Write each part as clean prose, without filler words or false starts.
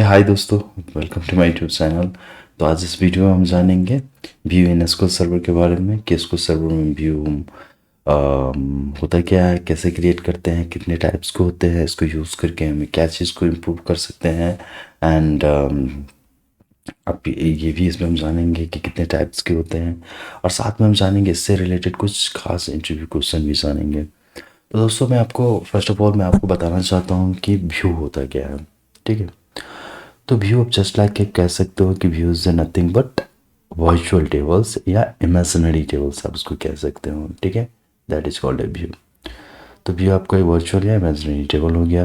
हाय दोस्तों, welcome to my YouTube channel. तो आज इस वीडियो में हम जानेंगे व्यू इन एसक्यूएल सर्वर के बारे में कि एसक्यूएल सर्वर में व्यू होता क्या है, कैसे क्रिएट करते हैं, कितने टाइप्स के होते हैं, इसको यूज़ करके हमें क्या चीज़ को इम्प्रूव कर सकते हैं। एंड अब ये भी इसमें हम जानेंगे कि कितने टाइप्स के होते हैं, और साथ में हम जानेंगे इससे रिलेटेड कुछ खास इंटरव्यू क्वेश्चन भी जानेंगे। तो दोस्तों, मैं आपको फर्स्ट ऑफ ऑल मैं आपको बताना चाहता हूँ कि व्यू होता क्या है। ठीक है, तो व्यू आप जस्ट लाइक कह सकते हो कि व्यूज है नथिंग बट वर्चुअल टेबल्स या इमेजिनरी टेबल्स आप उसको कह सकते हो। ठीक है, that is called a view. तो व्यू आपका वर्चुअल या इमेजिनरी टेबल हो गया।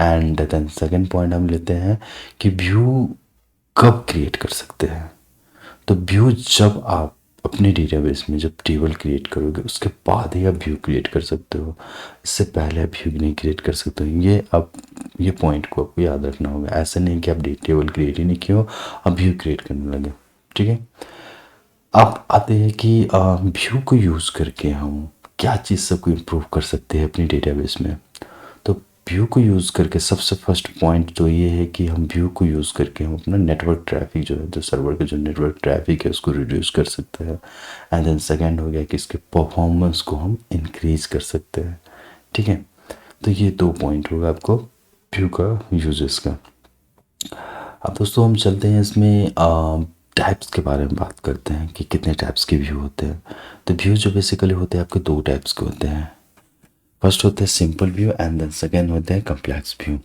एंड देन सेकंड पॉइंट हम लेते हैं कि व्यू कब क्रिएट कर सकते हैं। तो व्यू जब आप अपने डेटाबेस में जब टेबल क्रिएट करोगे उसके बाद ही आप व्यू क्रिएट कर सकते हो, इससे पहले आप व्यू नहीं क्रिएट कर सकते हो। ये पॉइंट को आपको याद रखना होगा। ऐसे नहीं कि आप टेबल क्रिएट ही नहीं किया हो, आप व्यू क्रिएट करने लगे। ठीक है, अब आते हैं कि व्यू को यूज़ करके हम क्या चीज़ सबको इम्प्रूव कर सकते हैं अपनी डेटाबेस में। तो व्यू को यूज़ करके सबसे फर्स्ट पॉइंट तो ये है कि हम व्यू को यूज़ करके हम अपना नेटवर्क ट्रैफिक जो है, जो सर्वर का जो नेटवर्क ट्रैफिक है उसको रिड्यूस कर सकते हैं। एंड देन सेकेंड हो गया कि इसके परफॉर्मेंस को हम इंक्रीज कर सकते हैं। ठीक है, तो ये दो पॉइंट होगा आपको व्यू का यूजेस का। अब दोस्तों हम चलते हैं इसमें टाइप्स के बारे में बात करते हैं कि कितने टाइप्स के व्यू होते हैं। तो व्यू जो बेसिकली होते हैं आपके दो टाइप्स के होते हैं। फर्स्ट होते हैं simple view and then second होते हैं कम्प्लेक्स व्यू।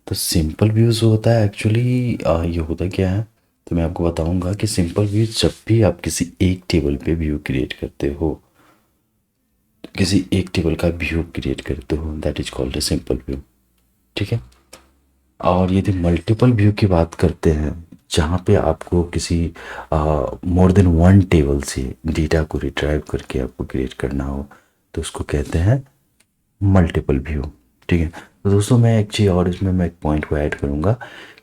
तो सिंपल व्यू जो होता है एक्चुअली ये होता क्या है, तो मैं आपको बताऊंगा कि सिंपल व्यू जब भी आप किसी एक टेबल पे व्यू क्रिएट करते हो, किसी एक टेबल का व्यू क्रिएट करते हो, that is called a simple view. ठीक है, और यदि मल्टीपल व्यू की बात करते हैं जहाँ पे आपको किसी मोर देन वन टेबल से डेटा को रिट्राइव करके आपको क्रिएट करना हो, तो उसको कहते हैं मल्टीपल व्यू। ठीक है, तो दोस्तों मैं एक चीज़ और इसमें मैं एक पॉइंट को ऐड करूँगा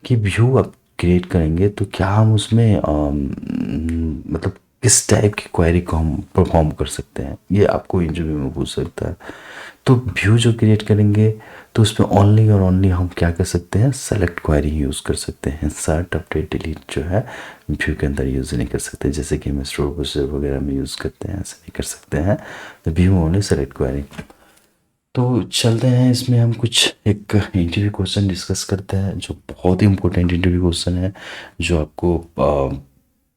कि व्यू आप क्रिएट करेंगे तो क्या हम उसमें मतलब किस टाइप की क्वेरी को हम परफॉर्म कर सकते हैं, ये आपको इंटरव्यू में पूछ सकता है। तो व्यू जो क्रिएट करेंगे तो उसमें ओनली और ओनली हम क्या कर सकते हैं, सेलेक्ट क्वेरी यूज़ कर सकते हैं। इंसर्ट अपडेट डिलीट जो है व्यू के अंदर यूज़ नहीं कर सकते, जैसे कि हम स्टोर पोस्टर वगैरह में यूज़ करते हैं, ऐसे नहीं कर सकते हैं। तो व्यू ओनली सेलेक्ट क्वेरी। तो चलते हैं इसमें हम कुछ एक इंटरव्यू क्वेश्चन डिस्कस करते हैं जो बहुत ही इंपॉर्टेंट इंटरव्यू क्वेश्चन है, जो आपको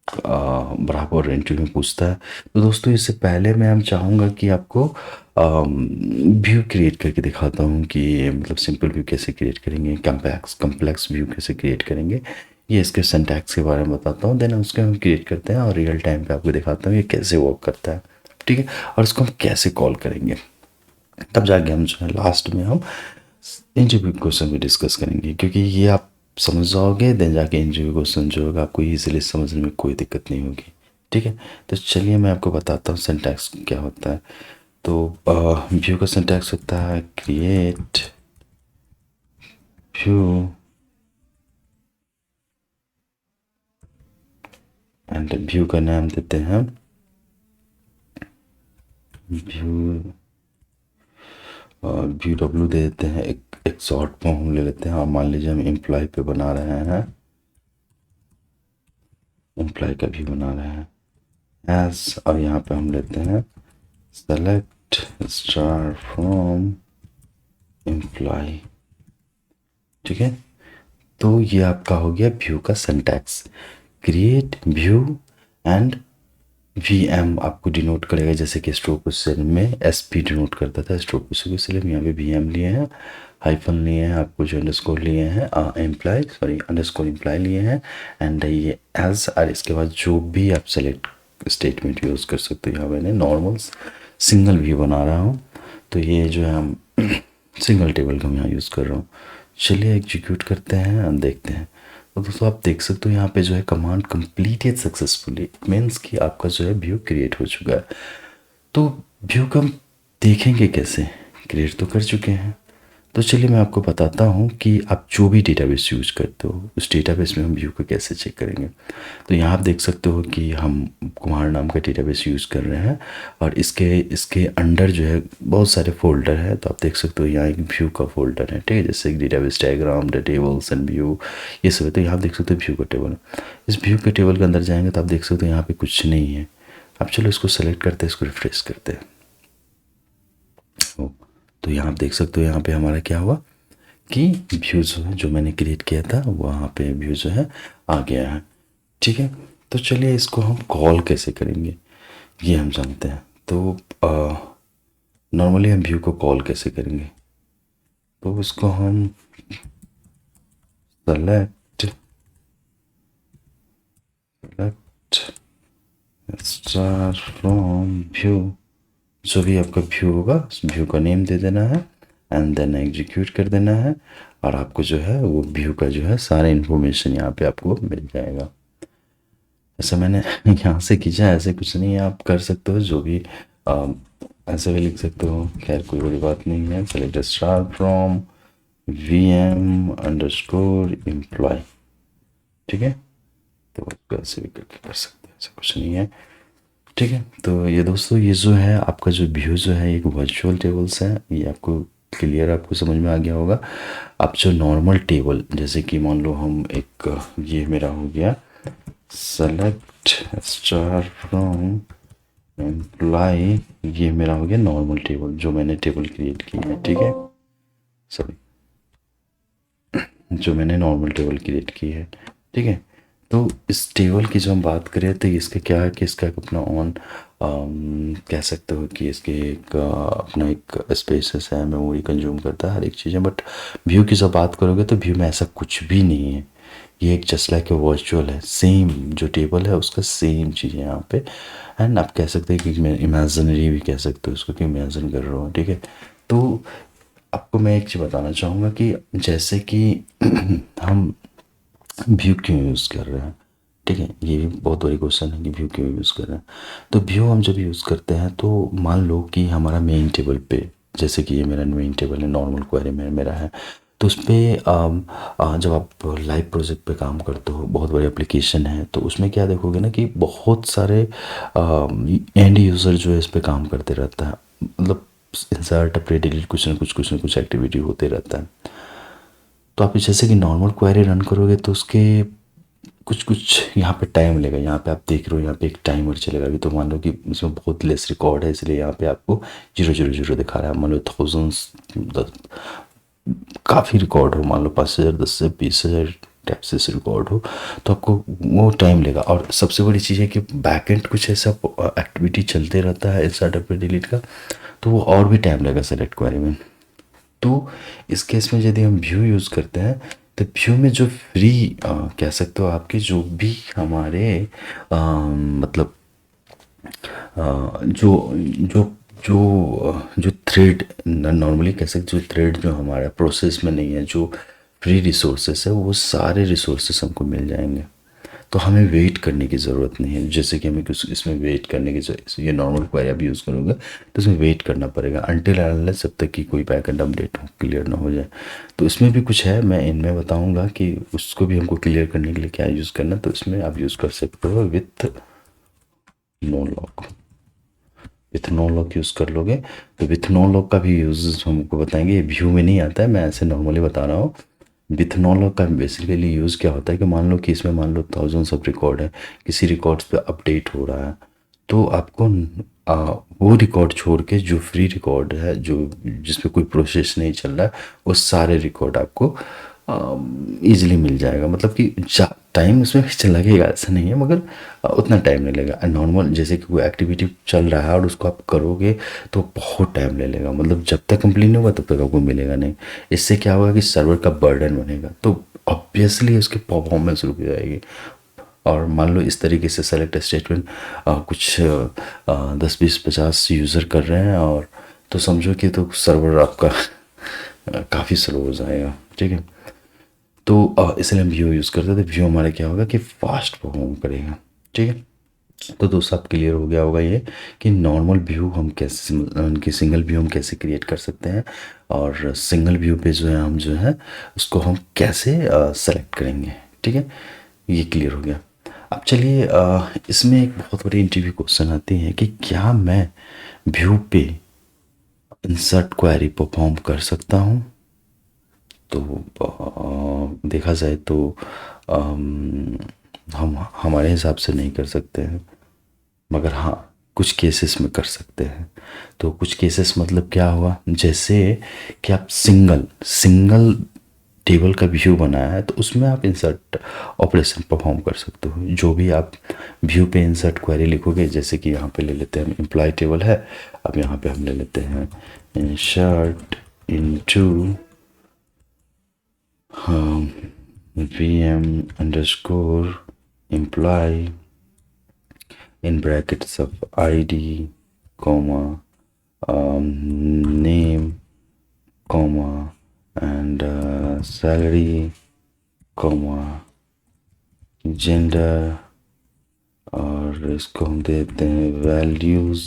बराबर इंटरव्यू में पूछता है। तो दोस्तों इससे पहले मैं हम चाहूँगा कि आपको व्यू क्रिएट करके दिखाता हूँ कि मतलब सिंपल व्यू कैसे क्रिएट करेंगे, कम्प्लेक्स व्यू कैसे क्रिएट करेंगे, ये इसके सिंटैक्स के बारे में बताता हूँ। देन उसके हम क्रिएट करते हैं और रियल टाइम पे आपको दिखाता हूँ ये कैसे वर्क करता है। ठीक है, और इसको हम कैसे कॉल करेंगे, तब जाके हम जो है लास्ट में हम इंटरव्यू क्वेश्चन भी डिस्कस करेंगे, क्योंकि ये आप समझ जाओगे देन जाके इंटरव्यू क्वेश्चन जो होगा आपको ईजिली समझने में कोई दिक्कत नहीं होगी। ठीक है, तो चलिए मैं आपको बताता हूँ सिंटैक्स क्या होता है। तो व्यू का सिंटैक्स होता है क्रिएट व्यू एंड व्यू का नाम देते हैं व्यू, व्यू डब्ल्यू दे देते हैं। एक शॉर्ट फॉर्म हम ले लेते हैं। हाँ, मान लीजिए हम एम्प्लॉय पे बना रहे हैं, एम्प्लॉय का व्यू बना रहे हैं एज, और यहाँ पे हम लेते हैं सेलेक्ट स्टार फ्रॉम एम्प्लॉय। ठीक है, तो ये आपका हो गया व्यू का syntax. Create view and V M आपको डिनोट करेगा, जैसे कि स्ट्रोक क्वेश्चन में एस पी डिनोट करता था स्ट्रोक क्वेश्चन को, इसलिए हम यहाँ पे वी एम लिए हैं, हाइफन लिए हैं, आपको जो अंडरस्कोर लिए हैं एम्प्लॉय, सॉरी अंडरस्कोर एम्प्लॉय लिए हैं, एंड ये एज, और इसके बाद जो भी आप सेलेक्ट स्टेटमेंट यूज़ कर सकते हो। यहाँ मैंने नॉर्मल सिंगल व्यू बना रहा हूँ, तो ये जो है हम सिंगल टेबल का मैं यहाँ यूज़ कर रहा हूँ। चलिए एग्जीक्यूट करते हैं और देखते हैं। तो दोस्तों आप देख सकते हो यहाँ पे जो है कमांड कंप्लीटेड सक्सेसफुली, मीन्स कि आपका जो है व्यू क्रिएट हो चुका है। तो व्यू को हम देखेंगे कैसे, क्रिएट तो कर चुके हैं, तो चलिए मैं आपको बताता हूँ कि आप जो भी डेटाबेस यूज़ करते हो उस डेटाबेस में हम व्यू को कैसे चेक करेंगे। तो यहाँ आप देख सकते हो कि हम कुम्हार नाम का डेटाबेस यूज़ कर रहे हैं और इसके इसके अंडर जो है बहुत सारे फ़ोल्डर हैं। तो आप देख सकते हो यहाँ एक व्यू का फ़ोल्डर है, ठीक है, जैसे एक database diagram, the tables and view, ये सब है। तो यहाँ आप देख सकते हो व्यू का टेबल है। इस व्यू के टेबल के अंदर जाएंगे तो आप देख सकते हो यहाँ पे कुछ नहीं है। अब चलो इसको सेलेक्ट करते हैं, इसको रिफ्रेश करते हैं। तो यहाँ आप देख सकते हो यहाँ पे हमारा क्या हुआ कि व्यू जो है जो मैंने क्रिएट किया था वहाँ पे व्यू जो है आ गया है, ठीक है। तो चलिए इसको हम कॉल कैसे करेंगे ये हम जानते हैं। तो नॉर्मली हम व्यू को कॉल कैसे करेंगे, तो इसको हम सेलेक्ट स्टार फ्रॉम व्यू, जो भी आपका व्यू होगा उस व्यू का नेम दे देना है एंड देन एग्जीक्यूट कर देना है और आपको जो है वो व्यू का जो है सारा इन्फॉर्मेशन यहाँ पे आपको मिल जाएगा। ऐसा मैंने यहाँ से खींचा है, ऐसे कुछ नहीं है, आप कर सकते हो जो भी ऐसे भी लिख सकते हो, खैर कोई बड़ी बात नहीं है। Select star from VM underscore employ, ठीक है। तो उसको ऐसे भी करके कर सकते हैं, ऐसा कुछ नहीं है, ठीक है। तो ये दोस्तों ये जो है आपका जो व्यू जो है एक वर्चुअल टेबल्स है, ये आपको क्लियर आपको समझ में आ गया होगा। आप जो नॉर्मल टेबल जैसे कि मान लो हम एक ये मेरा हो गया सेलेक्ट स्टार फ्रॉम एम्प्लॉय, ये मेरा हो गया नॉर्मल टेबल जो मैंने टेबल क्रिएट की है, ठीक है, सॉरी जो मैंने नॉर्मल टेबल क्रिएट की है, ठीक है। तो इस टेबल की जो हम बात करें तो इसका क्या है कि इसका एक अपना ऑन कह सकते हो कि इसके एक अपना एक स्पेसेस है, मेमोरी कंज्यूम करता है हर एक चीज़ें। बट व्यू की जब बात करोगे तो व्यू में ऐसा कुछ भी नहीं है, ये एक जस्ट लाइक ए वर्चुअल है, सेम जो टेबल है उसका सेम चीज़ है यहाँ पे। एंड आप कह सकते हैं कि मैं इमेजिनरी भी कह सकते हो इसको कि इमेजिन कर रहा हूँ, ठीक है। तो आपको मैं एक चीज़ बताना चाहूँगा कि जैसे कि हम व्यू क्यों यूज़ कर रहे हैं, ठीक है, ये भी बहुत बड़ी क्वेश्चन है कि व्यू क्यों यूज़ कर रहे हैं। तो व्यू हम जब यूज़ करते हैं तो मान लो कि हमारा मेन टेबल पे, जैसे कि ये मेरा मेन टेबल है, नॉर्मल क्वेरी में मेरा है, तो उस पर जब आप लाइव प्रोजेक्ट पे काम करते हो, बहुत बड़ी एप्लीकेशन है, तो उसमें क्या देखोगे ना कि बहुत सारे एंड यूज़र जो है इस पर काम करते रहता है, मतलब इंसर्ट अपडेट डिलीट कुछ ना कुछ एक्टिविटी होते रहता है। तो आप जैसे कि नॉर्मल क्वेरी रन करोगे तो उसके कुछ कुछ यहाँ पे टाइम लेगा। यहाँ पे आप देख रहे हो यहाँ पे एक टाइमर चलेगा। अभी तो मान लो कि इसमें बहुत लेस रिकॉर्ड है इसलिए यहाँ पे आपको 000 दिखा रहा है। मान लो थाउजेंड्स काफ़ी रिकॉर्ड हो, मान लो 5,000 10,000 20,000 टैप से रिकॉर्ड हो तो आपको वो टाइम लेगा। और सबसे बड़ी चीज़ है कि बैकएंड कुछ ऐसा एक्टिविटी चलते रहता है इंसर्ट अपडेट डिलीट का, तो वो और भी टाइम लगेगा सेलेक्ट क्वेरी में। तो इस केस में यदि हम व्यू यूज़ करते हैं तो व्यू में जो फ्री कह सकते हो आपके जो भी हमारे मतलब जो जो जो थ्रेड नॉर्मली कह सकते जो थ्रेड जो हमारा प्रोसेस में नहीं है, जो फ्री रिसोर्सेस है वो सारे रिसोर्सेस हमको मिल जाएंगे। तो हमें वेट करने की ज़रूरत नहीं है, जैसे कि हमें कुछ इसमें वेट करने की जरूरत, ये नॉर्मल क्वेरी आप यूज़ करोगे तो इसमें वेट करना पड़ेगा अनटिल अनलेस जब तक कि कोई बैकएंड अपडेट क्लियर ना हो जाए। तो इसमें भी कुछ है, मैं इनमें बताऊंगा कि उसको भी हमको क्लियर करने के लिए क्या यूज़ करना। तो इसमें आप यूज़ कर सकते हो with no lock, with no lock use कर लोगे तो विथ नो लॉक का भी यूज हमको बताएंगे। ये व्यू में नहीं आता है, मैं ऐसे नॉर्मली बता रहा हूँ। विथ नो लॉक का बेसिकली यूज़ क्या होता है कि मान लो कि इसमें मान लो थाउजेंड्स ऑफ रिकॉर्ड है, किसी रिकॉर्ड्स पे अपडेट हो रहा है, तो आपको वो रिकॉर्ड छोड़ के जो फ्री रिकॉर्ड है जो जिसपे कोई प्रोसेस नहीं चल रहा है वो सारे रिकॉर्ड आपको ईजिली मिल जाएगा। मतलब कि टाइम उसमें लगेगा ऐसा नहीं है, मगर उतना टाइम नहीं लगेगा। नॉर्मल जैसे कि कोई एक्टिविटी चल रहा है और उसको आप करोगे तो बहुत टाइम ले लेगा, मतलब जब तक कंप्लीट नहीं होगा तब तक आपको मिलेगा नहीं। इससे क्या होगा कि सर्वर का बर्डन बनेगा, तो ऑब्वियसली उसकी परफॉर्मेंस रुक जाएगी। और मान लो इस तरीके से सेलेक्ट स्टेटमेंट कुछ 10 20 50 यूज़र कर रहे हैं और तो समझो कि तो सर्वर आपका काफ़ी स्लो हो जाएगा, ठीक है। तो इसलिए हम व्यू यूज़ करते हैं, तो व्यू हमारा क्या होगा कि फास्ट परफॉर्म करेगा, ठीक है। तो दोस्तों आप क्लियर हो गया होगा ये कि नॉर्मल व्यू हम कैसे उनकी सिंगल व्यू हम कैसे क्रिएट कर सकते हैं, और सिंगल व्यू पे जो है हम जो है उसको हम कैसे सेलेक्ट करेंगे। ठीक है, ये क्लियर हो गया। अब चलिए इसमें एक बहुत बड़ी इंटरव्यू क्वेश्चन आती है कि क्या मैं व्यू पे इंसर्ट क्वेरी परफॉर्म कर सकता हूँ। तो देखा जाए तो हम हमारे हिसाब से नहीं कर सकते हैं, मगर हाँ कुछ केसेस में कर सकते हैं। तो कुछ केसेस मतलब क्या हुआ, जैसे कि आप सिंगल सिंगल टेबल का व्यू बनाया है तो उसमें आप इंसर्ट ऑपरेशन परफॉर्म कर सकते हो। जो भी आप व्यू पे इंसर्ट क्वेरी लिखोगे, जैसे कि यहाँ पे ले लेते हैं हम एम्प्लॉय टेबल है, अब यहाँ पे हम ले लेते हैं insert into VM underscore employee in brackets of ID, comma, name, comma, and salary, comma, gender, और इसको हम देते हैं वैल्यूज़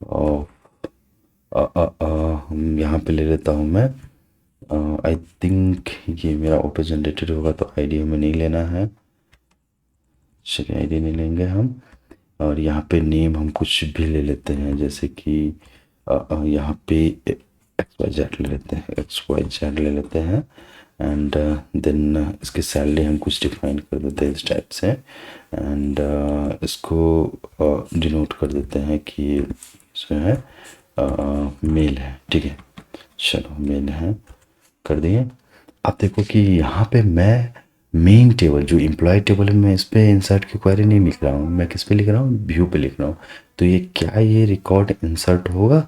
ऑफ, हम यहाँ पे ले लेता हूँ मैं, आई थिंक ये मेरा ऑटो जनरेटेड होगा तो आईडी हमें नहीं लेना है। चलिए आईडी नहीं लेंगे हम, और यहाँ पे नेम हम कुछ भी ले लेते हैं, जैसे कि यहाँ पे XYZ ले लेते हैं, XYZ ले लेते हैं, एंड देन इसके सैलरी हम कुछ डिफाइन कर देते हैं इस टाइप से, एंड इसको डिनोट कर देते हैं कि ये जो है मेल है। ठीक है, चलो मेल है कर दिए। अब देखो कि यहाँ पे मैं मेन टेबल जो एम्प्लॉय टेबल है, मैं इस पे इंसर्ट की क्वेरी नहीं लिख रहा हूँ, मैं किस पे लिख रहा हूँ, व्यू पे लिख रहा हूँ। तो ये क्या ये रिकॉर्ड इंसर्ट होगा,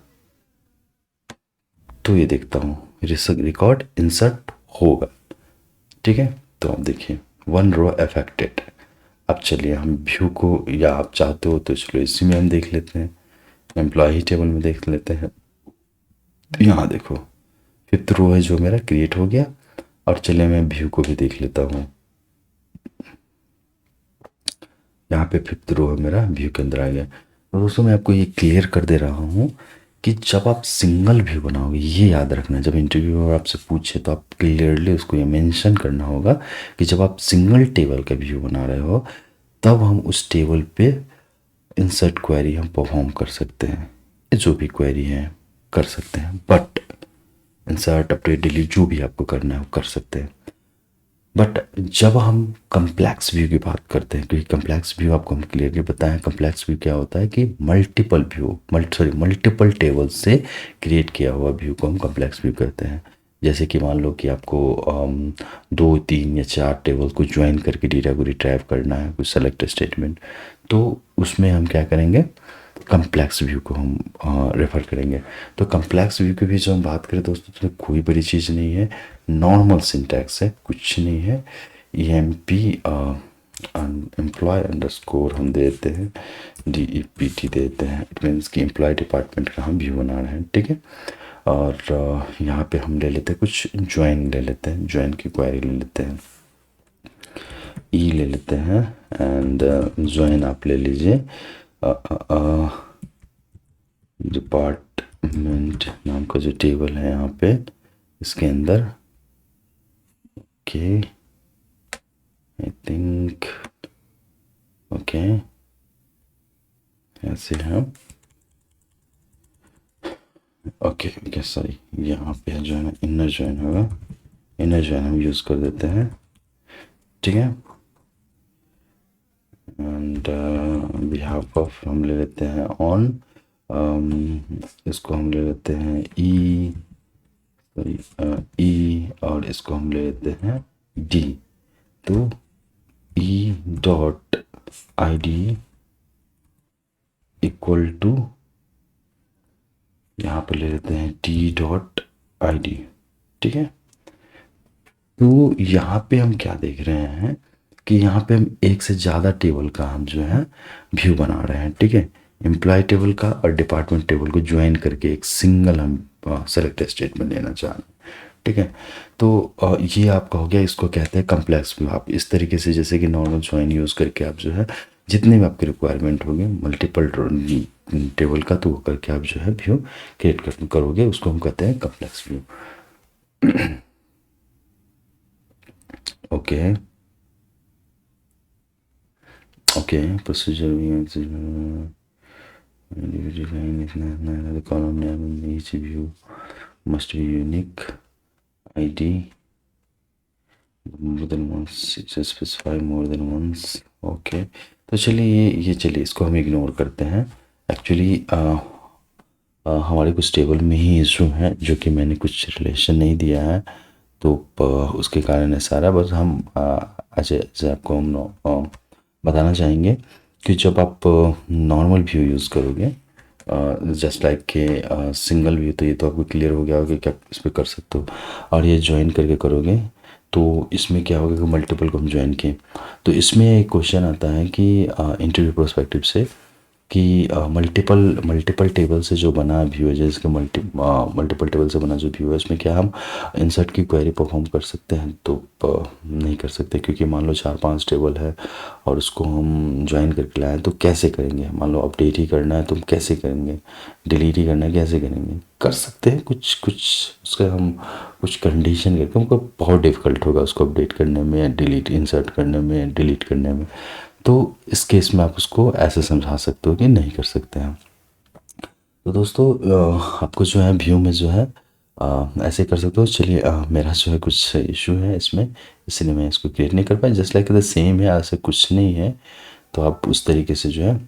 तो ये देखता हूँ रिकॉर्ड इंसर्ट होगा। ठीक है, तो आप देखिए 1 रो अफेक्टेड। अब चलिए हम व्यू को, या आप चाहते हो तो चलो इसी में हम देख लेते हैं, एम्प्लॉय टेबल में देख लेते हैं। तो यहाँ देखो 5th रो है जो मेरा क्रिएट हो गया, और चलिए मैं व्यू को भी देख लेता हूँ। यहाँ पे 5th रो है मेरा व्यू के अंदर आ गया। तो दोस्तों मैं आपको ये क्लियर कर दे रहा हूँ कि जब आप सिंगल व्यू बनाओगे, ये याद रखना, जब इंटरव्यू में आपसे पूछे तो आप क्लियरली उसको ये मेंशन करना होगा कि जब आप सिंगल टेबल का व्यू बना रहे हो तब हम उस टेबल पे इंसर्ट क्वेरी हम परफॉर्म कर सकते हैं, जो भी क्वेरी है कर सकते हैं, बट इंसर्ट अपडेट डिलीट जो भी आपको करना है वो कर सकते हैं। बट जब हम कम्प्लेक्स व्यू की बात करते हैं, क्योंकि कम्प्लेक्स व्यू आपको हम क्लियरली बताएं, कम्प्लेक्स व्यू क्या होता है कि मल्टीपल व्यू मल्टीपल टेबल से क्रिएट किया हुआ व्यू को हम कम्प्लेक्स व्यू कहते हैं। जैसे कि मान लो कि आपको 2 3 या 4 टेबल को ज्वाइन करके डेटा को रिट्राइव करना है, कुछ सेलेक्ट स्टेटमेंट, तो उसमें हम क्या करेंगे, कम्प्लेक्स व्यू को हम रेफ़र करेंगे। तो कम्प्लेक्स व्यू की भी जो हम बात करें दोस्तों, तो कोई बड़ी चीज़ नहीं है, नॉर्मल सिंटैक्स है, कुछ नहीं है। EMP एम्प्लॉय अंडरस्कोर हम देते हैं, DEPT देते हैं, इट मीन्स कि एम्प्लॉय डिपार्टमेंट का हम व्यू बना रहे हैं। ठीक है, और यहाँ पे हम ले लेते हैं कुछ ज्वाइन ले लेते हैं, ज्वाइन की क्वेरी ले लेते हैं, ले लेते हैं, एंड ज्वाइन आप ले लीजिए डिपार्टमेंट नाम का जो टेबल है यहाँ पे इसके अंदर। ओके, आई थिंक ओके ऐसे हम ओके सॉरी, यहाँ पे जो है ना इनर ज्वाइन होगा, इनर ज्वाइन हम यूज़ कर देते हैं। ठीक है, एंड बिहाफ ऑफ हम ले लेते हैं ऑन, इसको हम ले लेते हैं ई, और इसको हम ले लेते हैं डी। तो E.id इक्वल टू, यहाँ पर ले लेते हैं D.id। ठीक है, तो यहाँ पे हम क्या देख रहे हैं कि यहाँ पे हम एक से ज़्यादा टेबल का हम जो है व्यू बना रहे हैं। ठीक है, एम्प्लॉय टेबल का और डिपार्टमेंट टेबल को ज्वाइन करके एक सिंगल हम सेलेक्ट स्टेटमेंट लेना चाह रहे हैं। ठीक है, तो ये आपका हो गया, इसको कहते हैं कम्प्लेक्स व्यू। आप इस तरीके से जैसे कि नॉर्मल ज्वाइन यूज़ करके आप जो है जितने भी आपके रिक्वायरमेंट होंगे मल्टीपल टेबल का, तो वो करके आप जो है व्यू क्रिएट करोगे, उसको हम कहते हैं complex view. Okay okay procedure the column name in each view must be unique id more than once, specify more than once। Okay, तो चलिए ये चलिए इसको हम इग्नोर करते हैं। एक्चुअली हमारे कुछ टेबल में ही इशू है जो कि मैंने कुछ रिलेशन नहीं दिया है, तो उसके कारण है सारा। बस हम ऐसे आपको हम बताना चाहेंगे कि जब आप नॉर्मल व्यू यूज़ करोगे, जस्ट लाइक के सिंगल व्यू, तो ये तो आपको क्लियर हो गया होगा कि क्या इस पर कर सकते हो। और ये ज्वाइन करके करोगे तो इसमें क्या होगा कि मल्टीपल को हम ज्वाइन किए, तो इसमें एक क्वेश्चन आता है कि इंटरव्यू प्रोस्पेक्टिव से कि मल्टीपल मल्टीपल टेबल से जो बना व्यू है, जैसे कि मल्टीपल टेबल से बना जो व्यू है, उसमें क्या हम इंसर्ट की क्वेरी परफॉर्म कर सकते हैं? तो नहीं कर सकते, क्योंकि मान लो 4-5 टेबल है और उसको हम ज्वाइन करके लाएं तो कैसे करेंगे? मान लो अपडेट ही करना है तो हम कैसे करेंगे? डिलीट ही करना है कैसे करेंगे? कर सकते हैं कुछ कुछ उसका हम कुछ कंडीशन करके, हमको बहुत डिफ़िकल्ट होगा उसको अपडेट करने में, डिलीट इंसर्ट करने में, डिलीट करने में। तो इस केस में आप उसको ऐसे समझा सकते हो कि नहीं कर सकते हैं। तो दोस्तों आपको जो है व्यू में जो है ऐसे कर सकते हो। चलिए मेरा जो है कुछ इशू है इसमें, इसलिए मैं इसको क्रिएट नहीं कर पाया। जस्ट लाइक द सेम है, ऐसे कुछ नहीं है, तो आप उस तरीके से जो है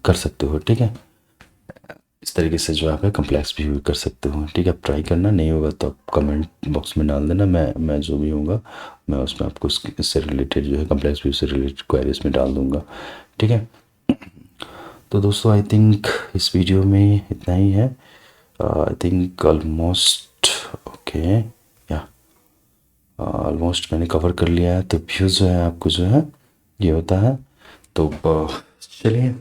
कर सकते हो, ठीक है। इस तरीके से जो है कम्प्लेक्स व्यू कर सकते हो, ठीक है। आप ट्राई करना, नहीं होगा तो आप कमेंट बॉक्स में डाल देना, मैं जो भी होगा मैं उसमें आपको इससे रिलेटेड जो है कम्प्लेक्स व्यू से रिलेटेड क्वेरीज में डाल दूंगा, ठीक है। तो दोस्तों आई थिंक इस वीडियो में इतना ही है। आई थिंक ऑलमोस्ट ओके, या ऑलमोस्ट मैंने कवर कर लिया है। तो व्यू जो है आपको जो है ये होता है। तो चलिए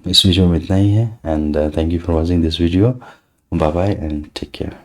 इस वीडियो में इतना ही है, and thank you for watching this video. Bye bye and take care.